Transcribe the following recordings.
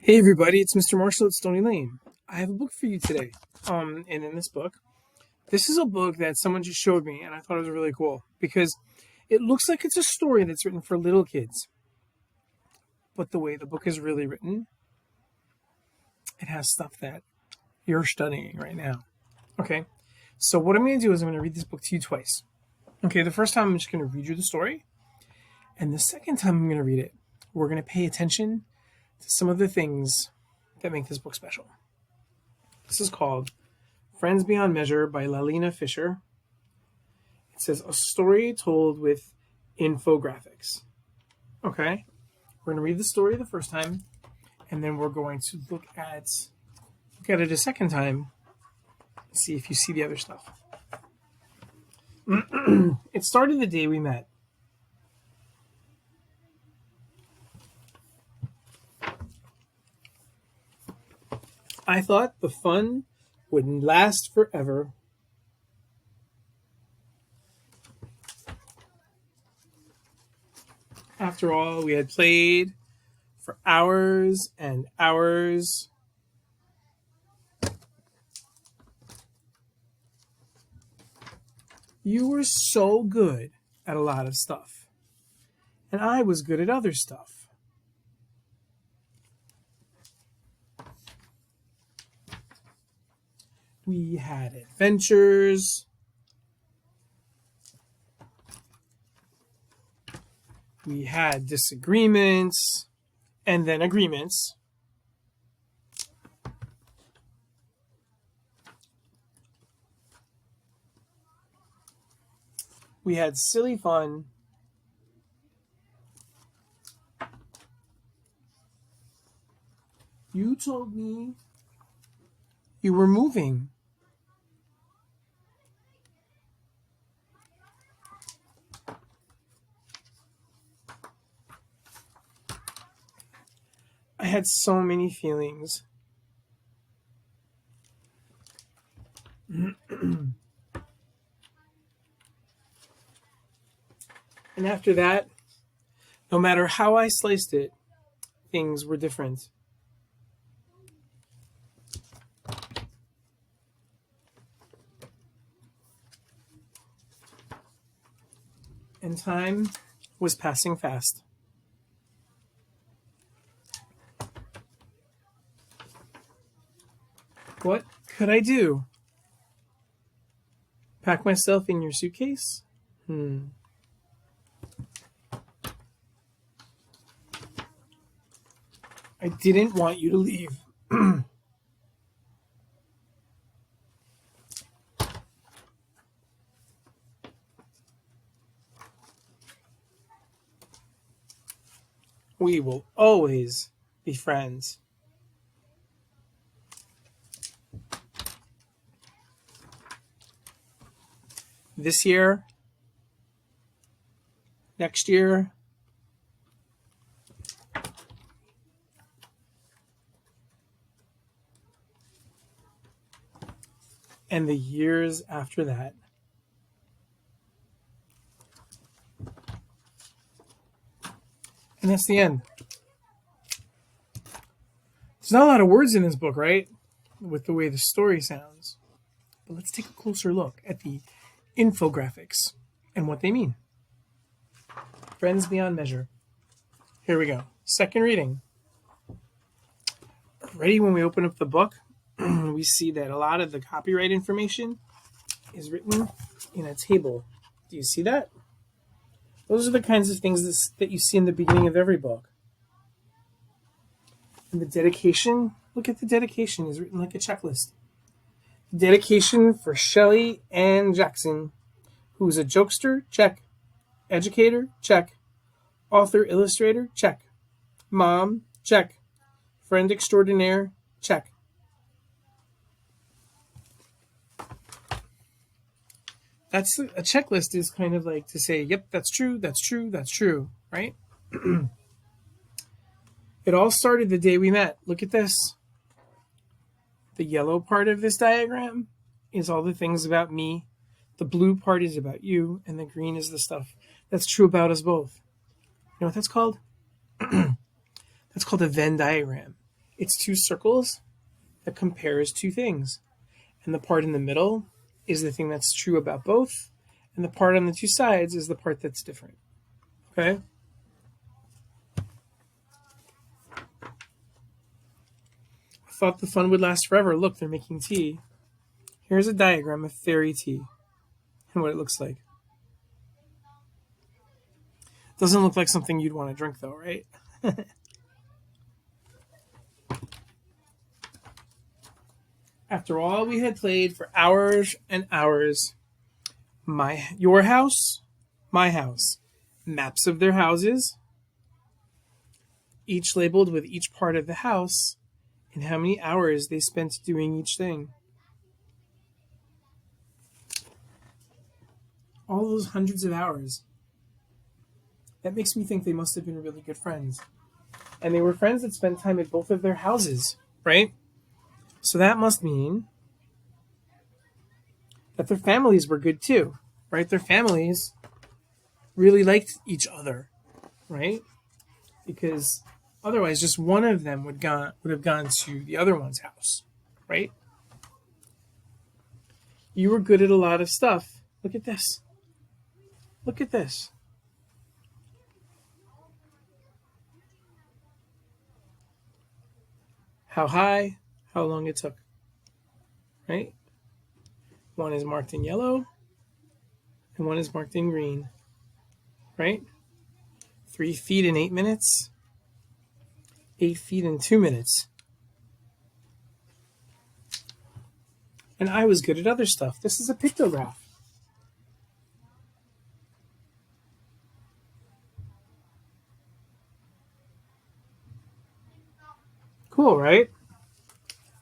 Hey everybody, it's Mr. Marshall at Stony Lane. I have a book for you today. And in this book, this is a book that someone just showed me, and I thought it was really cool because it looks like it's a story that's written for little kids. But the way the book is really written, it has stuff that you're studying right now. Okay, so what I'm going to do is I'm going to read this book to you twice. Okay, the first time I'm just going to read you the story, and the second time I'm going to read it, we're going to pay attention to some of the things that make this book special. This is called Friends Beyond Measure by Lalina Fisher. It says a story told with infographics. Okay, we're going to read the story the first time, and then we're going to look at it a second time and see if you see the other stuff. It started the day we met. I thought the fun wouldn't last forever. After all, we had played for hours and hours. You were so good at a lot of stuff, and I was good at other stuff. We had adventures. We had disagreements and then agreements. We had silly fun. You told me you were moving. I had so many feelings. And after that, no matter how I sliced it, things were different. And time was passing fast. What could I do? Pack myself in your suitcase? I didn't want you to leave. We will always be friends. This year, next year, and the years after that. And that's the end. There's not a lot of words in this book, right? With the way the story sounds. But let's take a closer look at the infographics and what they mean. Friends Beyond Measure. Here we go. Second reading. Already when we open up the book, we see that a lot of the copyright information is written in a table. Do you see that? Those are the kinds of things that you see in the beginning of every book. And the dedication, look at the dedication, is written like a checklist. Dedication for Shelley Ann Jackson, who's a jokester, check. Educator, check. Author, illustrator, check. Mom, check. Friend extraordinaire, check. That's a checklist is kind of like to say, yep, that's true, that's true, that's true, right? It all started the day we met. Look at this. The yellow part of this diagram is all the things about me. The blue part is about you, and the green is the stuff that's true about us both. You know what that's called? That's called a Venn diagram. It's two circles that compares two things. And the part in the middle is the thing that's true about both. And the part on the two sides is the part that's different. Okay? I thought the fun would last forever. Look, they're making tea. Here's a diagram of fairy tea and what it looks like. Doesn't look like something you'd want to drink, though, right? After all we had played for hours and hours, your house, my house, maps of their houses, each labeled with each part of the house and how many hours they spent doing each thing. All those hundreds of hours. That makes me think they must have been really good friends. And they were friends that spent time at both of their houses, right? So that must mean that their families were good too, right? Their families really liked each other, right? Because otherwise just one of them would have gone to the other one's house, right? You were good at a lot of stuff. Look at this. Look at this. How high, how long it took, right? One is marked in yellow and one is marked in green, right? 3 feet in 8 minutes, 8 feet in 2 minutes. And I was good at other stuff. This is a pictograph. Cool, right?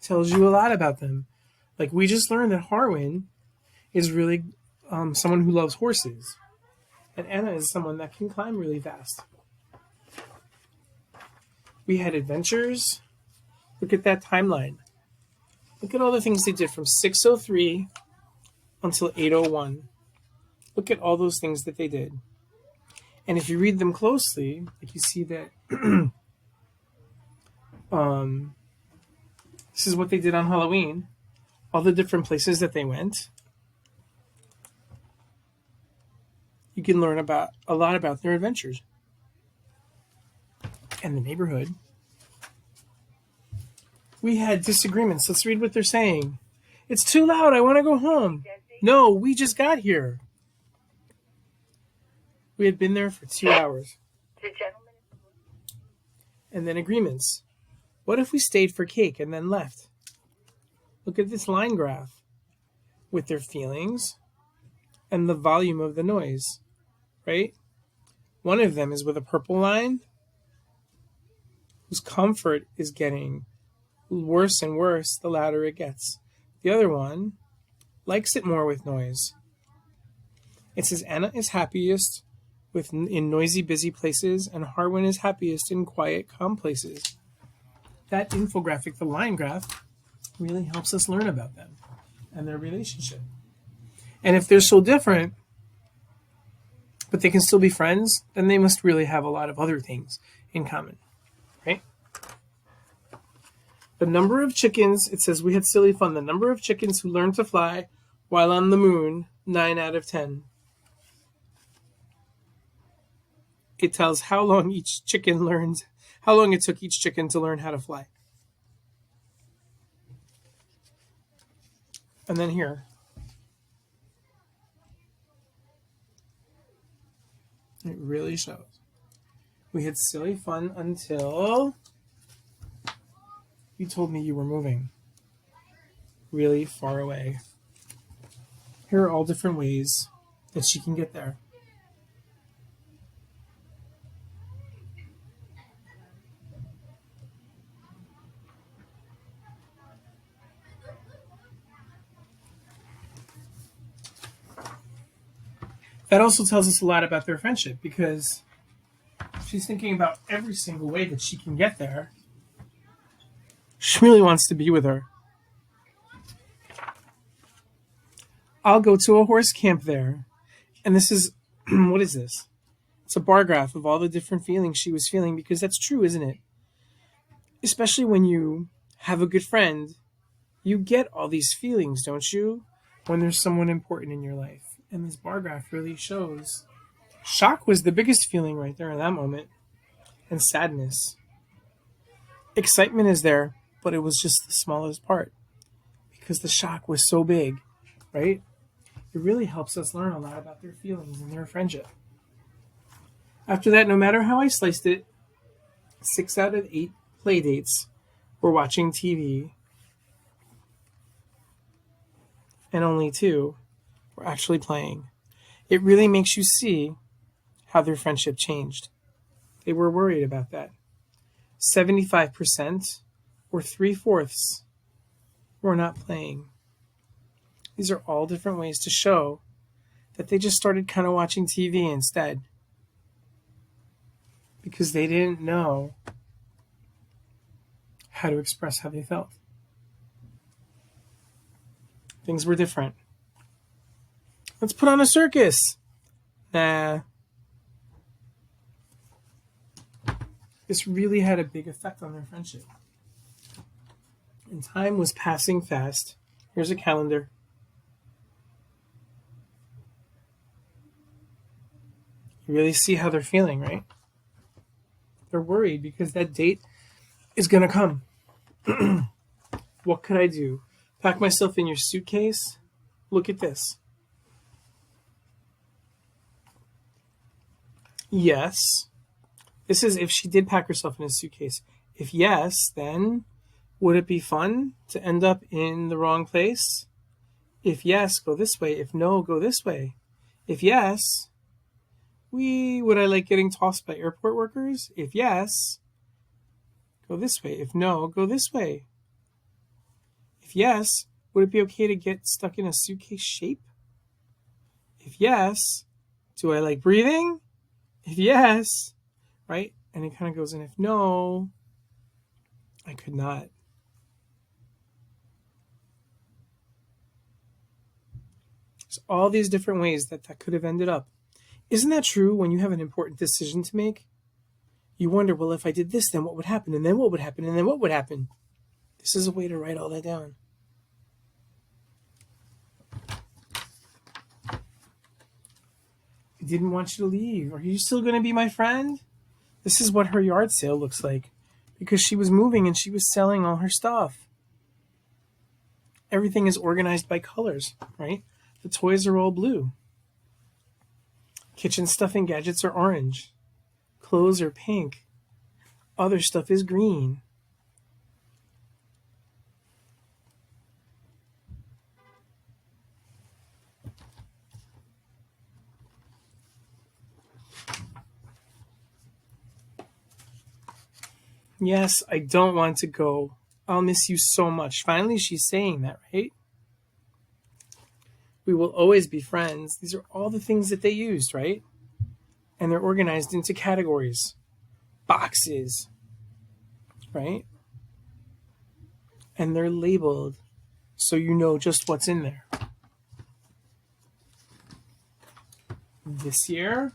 Tells you a lot about them. Like, we just learned that Harwin is really someone who loves horses. And Anna is someone that can climb really fast. We had adventures. Look at that timeline. Look at all the things they did from 6:03 until 8:01. Look at all those things that they did. And if you read them closely, like you see that this is what they did on Halloween. All the different places that they went. You can learn a lot about their adventures. And the neighborhood. We had disagreements. Let's read what they're saying. It's too loud. I want to go home. No, we just got here. We had been there for 2 hours. And then agreements. What if we stayed for cake and then left? Look at this line graph with their feelings and the volume of the noise, right? One of them is with a purple line whose comfort is getting worse and worse the louder it gets. The other one likes it more with noise. It says Anna is happiest in noisy, busy places, and Harwin is happiest in quiet, calm places. That infographic, the line graph, really helps us learn about them and their relationship. And if they're so different, but they can still be friends, then they must really have a lot of other things in common, right? The number of chickens, it says we had silly fun. The number of chickens who learned to fly while on the moon, 9 out of 10. It tells how long it took each chicken to learn how to fly. And then here. It really shows. We had silly fun until you told me you were moving really far away. Here are all different ways that she can get there. That also tells us a lot about their friendship because she's thinking about every single way that she can get there. She really wants to be with her. I'll go to a horse camp there. And this is, what is this? It's a bar graph of all the different feelings she was feeling because that's true, isn't it? Especially when you have a good friend, you get all these feelings, don't you? When there's someone important in your life. And this bar graph really shows shock was the biggest feeling right there in that moment, and sadness. Excitement is there, but it was just the smallest part because the shock was so big, right? It really helps us learn a lot about their feelings and their friendship. After that, no matter how I sliced it, 6 out of 8 play dates were watching TV, and only 2 were actually playing. It really makes you see how their friendship changed. They were worried about that. 75%, or 3/4, were not playing. These are all different ways to show that they just started kind of watching TV instead because they didn't know how to express how they felt. Things were different. Let's put on a circus. Nah. This really had a big effect on their friendship. And time was passing fast. Here's a calendar. You really see how they're feeling, right? They're worried because that date is going to come. What could I do? Pack myself in your suitcase? Look at this. Yes. This is if she did pack herself in a suitcase. If yes, then would it be fun to end up in the wrong place? If yes, go this way. If no, go this way. If yes, would I like getting tossed by airport workers? If yes, go this way. If no, go this way. If yes, would it be okay to get stuck in a suitcase shape? If yes, do I like breathing? If yes, right? And it kind of goes in. If no, I could not. There's all these different ways that could have ended up. Isn't that true when you have an important decision to make? You wonder, well, if I did this, then what would happen? And then what would happen? And then what would happen? This is a way to write all that down. I didn't want you to leave. Are you still going to be my friend? This is what her yard sale looks like because she was moving and she was selling all her stuff. Everything is organized by colors, right? The toys are all blue. Kitchen stuff and gadgets are orange. Clothes are pink. Other stuff is green. Yes, I don't want to go. I'll miss you so much. Finally, she's saying that, right? We will always be friends. These are all the things that they used, right? And they're organized into categories, boxes, right? And they're labeled so you know just what's in there. This year,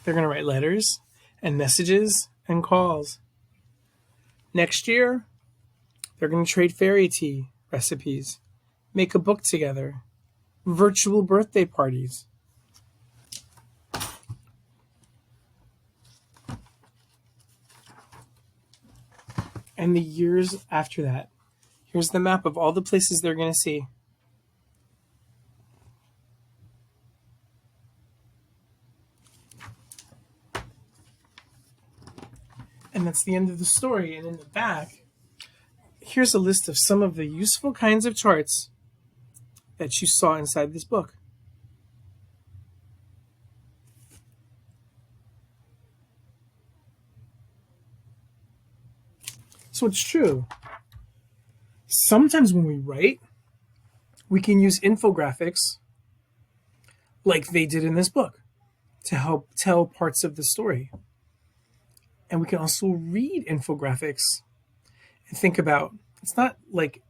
they're going to write letters and messages and calls. Next year, they're going to trade fairy tea recipes, make a book together, virtual birthday parties. And the years after that, here's the map of all the places they're going to see. And that's the end of the story. And in the back, here's a list of some of the useful kinds of charts that you saw inside this book. So it's true. Sometimes when we write, we can use infographics like they did in this book to help tell parts of the story. And we can also read infographics and think about, it's not like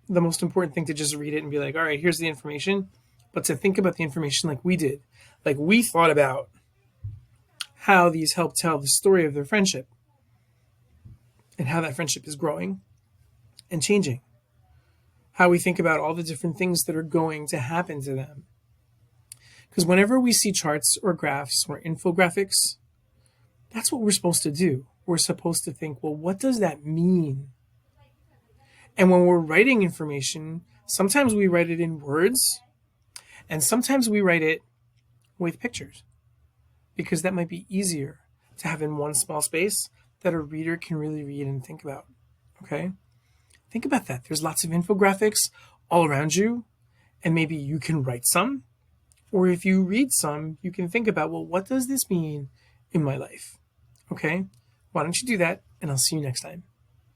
the most important thing to just read it and be like, all right, here's the information, but to think about the information like we did. Like we thought about how these help tell the story of their friendship. and how that friendship is growing and changing. How we think about all the different things that are going to happen to them. Because whenever we see charts or graphs or infographics, that's what we're supposed to do. We're supposed to think, well, what does that mean? And when we're writing information, sometimes we write it in words, and sometimes we write it with pictures, because that might be easier to have in one small space that a reader can really read and think about. Okay? Think about that. There's lots of infographics all around you, and maybe you can write some, or if you read some, you can think about, well, what does this mean in my life? Okay? Why don't you do that, and I'll see you next time.